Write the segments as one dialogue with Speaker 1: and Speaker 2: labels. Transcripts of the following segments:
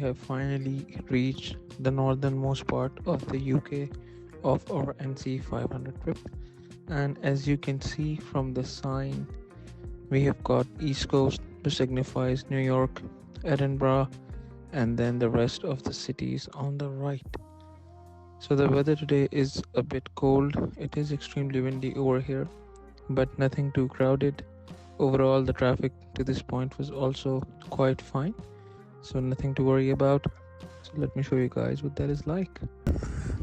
Speaker 1: have finally reached the northernmost part of the UK of our NC 500 trip. And as you can see from the sign, we have got East Coast, which signifies New York, Edinburgh, and then the rest of the cities on the right. So the weather today is a bit cold. It is extremely windy over here, but nothing too crowded. Overall, the traffic to this point was also quite fine, so nothing to worry about. So let me show you guys what that is like.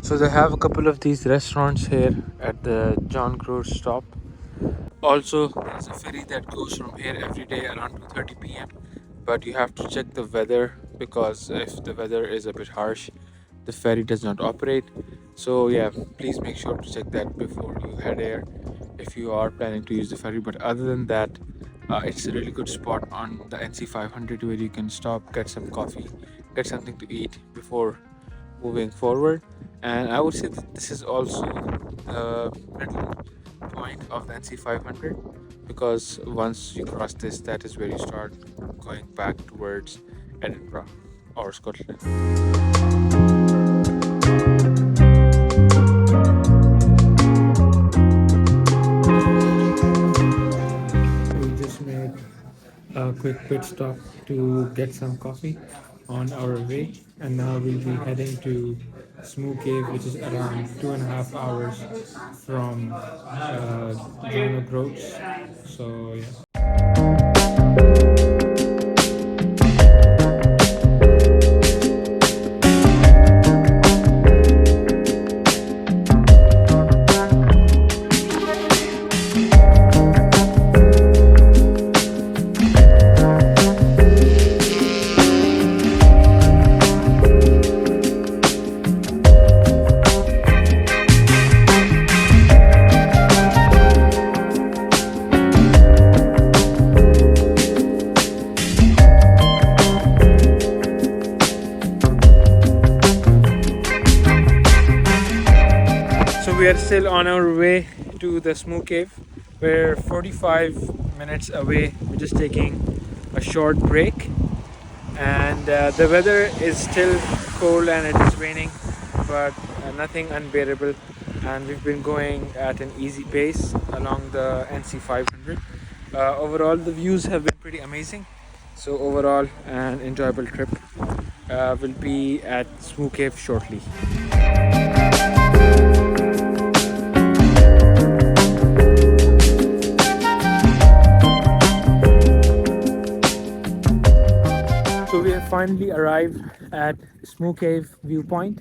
Speaker 1: So they have a couple of these restaurants here at the John Cruz stop. Also, there's a ferry that goes from here every day around 2:30 p.m. But you have to check the weather, because if the weather is a bit harsh, the ferry does not operate. So yeah, please make sure to check that before you head there if you are planning to use the ferry. But other than that, it's a really good spot on the NC 500 where you can stop, get some coffee, get something to eat before moving forward. And I would say that this is also the middle point of the NC 500, because once you cross this, that is where you start going back towards Edinburgh or Scotland. We just made a quick pit stop to get some coffee on our way, and now we'll be heading to Smoo Cave, which is around 2.5 hours from John O'Groats. So yeah. So we are still on our way to the Smoo Cave. We're 45 minutes away. We're just taking a short break, and the weather is still cold and it is raining, but nothing unbearable. And we've been going at an easy pace along the NC 500. Overall, the views have been pretty amazing. So overall, an enjoyable trip. We'll be at Smoo Cave shortly. So we have finally arrived at Smoo Cave viewpoint,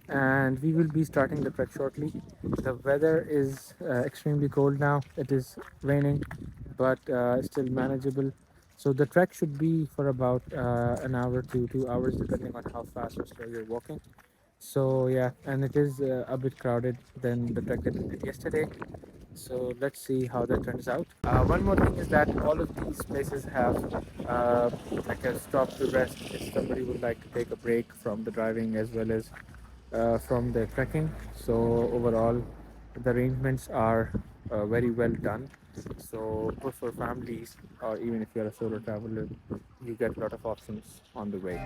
Speaker 1: and we will be starting the trek shortly. The weather is extremely cold now. It is raining, but still manageable. So the trek should be for about an hour to 2 hours, depending on how fast or slow you're walking. So yeah, and it is a bit crowded than the trek that we did yesterday. So let's see how that turns out. One more thing is that all of these places have like a stop to rest if somebody would like to take a break from the driving as well as from the trekking. So overall, the arrangements are very well done. So both for families, or even if you're a solo traveler, you get a lot of options on the way.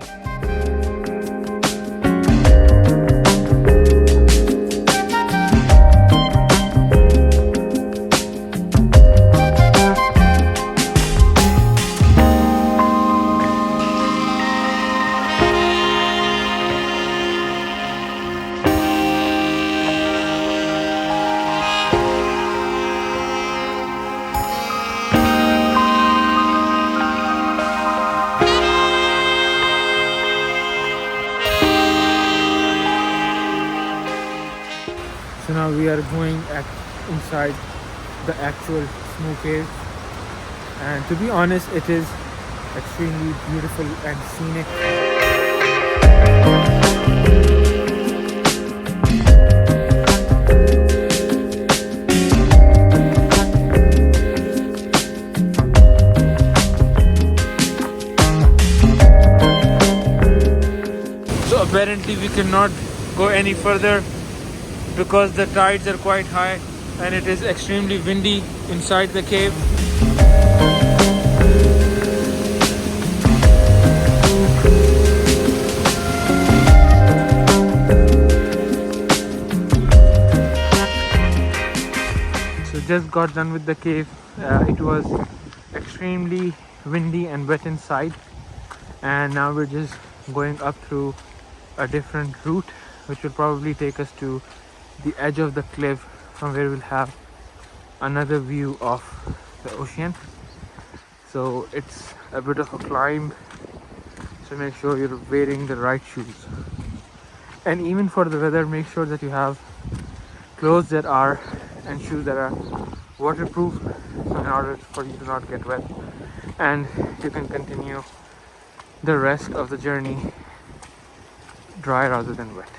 Speaker 1: So now we are going inside the actual Smoo Cave, and to be honest, it is extremely beautiful and scenic. So apparently we cannot go any further because the tides are quite high and it is extremely windy inside the cave. just got done with the cave. It was extremely windy and wet inside, and now we're just going up through a different route, which will probably take us to the edge of the cliff, from where we'll have another view of the ocean. So it's a bit of a climb, so make sure you're wearing the right shoes. And even for the weather, make sure that you have clothes that are and shoes that are waterproof, so in order for you to not get wet, and you can continue the rest of the journey dry rather than wet.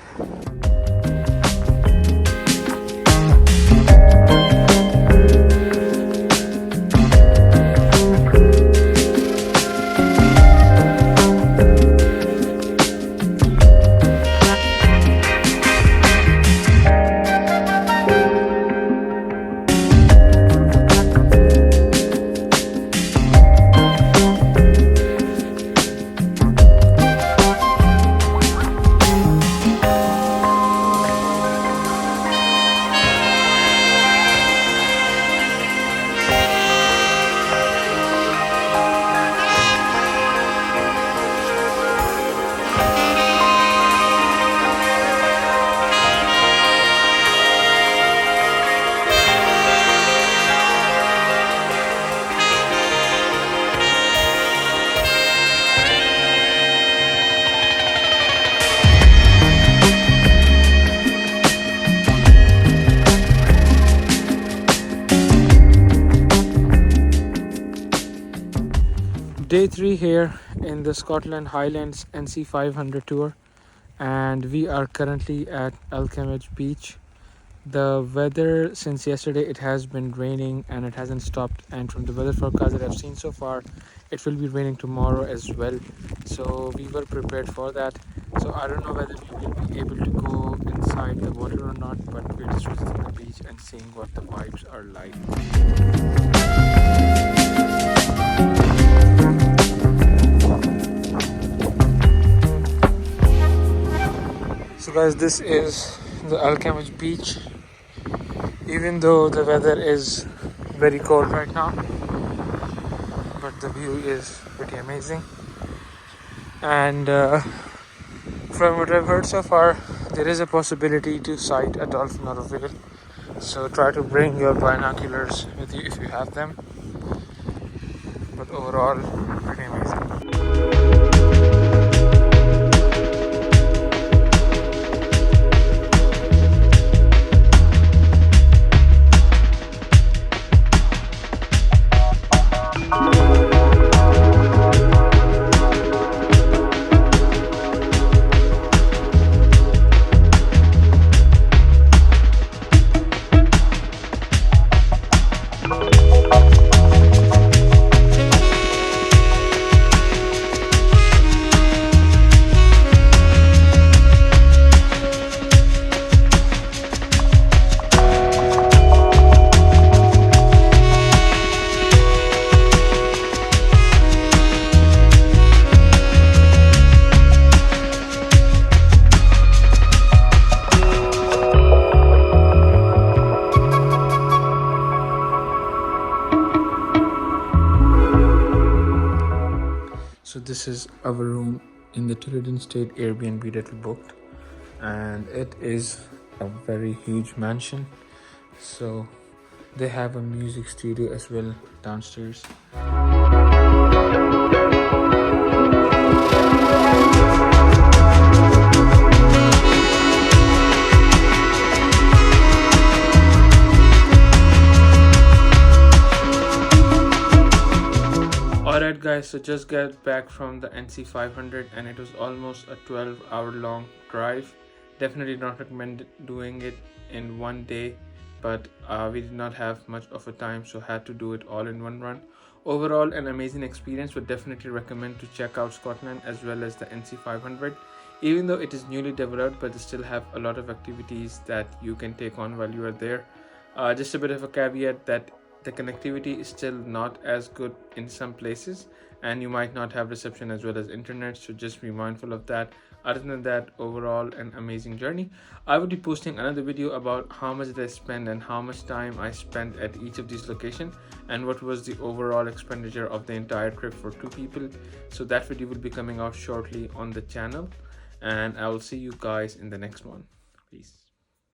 Speaker 1: Day 3 here in the Scotland Highlands NC 500 tour, and we are currently at Alchemage Beach. The weather since yesterday, it has been raining and it hasn't stopped, and from the weather forecast that I've seen so far, it will be raining tomorrow as well. So we were prepared for that. So I don't know whether we will be able to go inside the water or not, but we're just visiting the beach and seeing what the vibes are like. So guys, this is the Alchemage Beach. Even though the weather is very cold right now, but the view is pretty amazing. And from what I've heard so far, there is a possibility to sight a dolphin or a whale. So try to bring your binoculars with you if you have them. But overall, pretty amazing. So this is our room in the Tillenden State Airbnb that we booked, and it is a very huge mansion. So they have a music studio as well downstairs. Alright guys, so just got back from the NC 500 and it was almost a 12-hour long drive. Definitely not recommend doing it in one day, but we did not have much of a time, so had to do it all in one run. Overall, an amazing experience. Would definitely recommend to check out Scotland as well as the NC 500. Even though it is newly developed, but they still have a lot of activities that you can take on while you are there. Just a bit of a caveat that the connectivity is still not as good in some places, and you might not have reception as well as internet, so just be mindful of that. Other than that, overall an amazing journey. I would be posting another video about how much did I spend and how much time I spent at each of these locations and what was the overall expenditure of the entire trip for two people. So that video will be coming out shortly on the channel, and I will see you guys in the next one. Peace.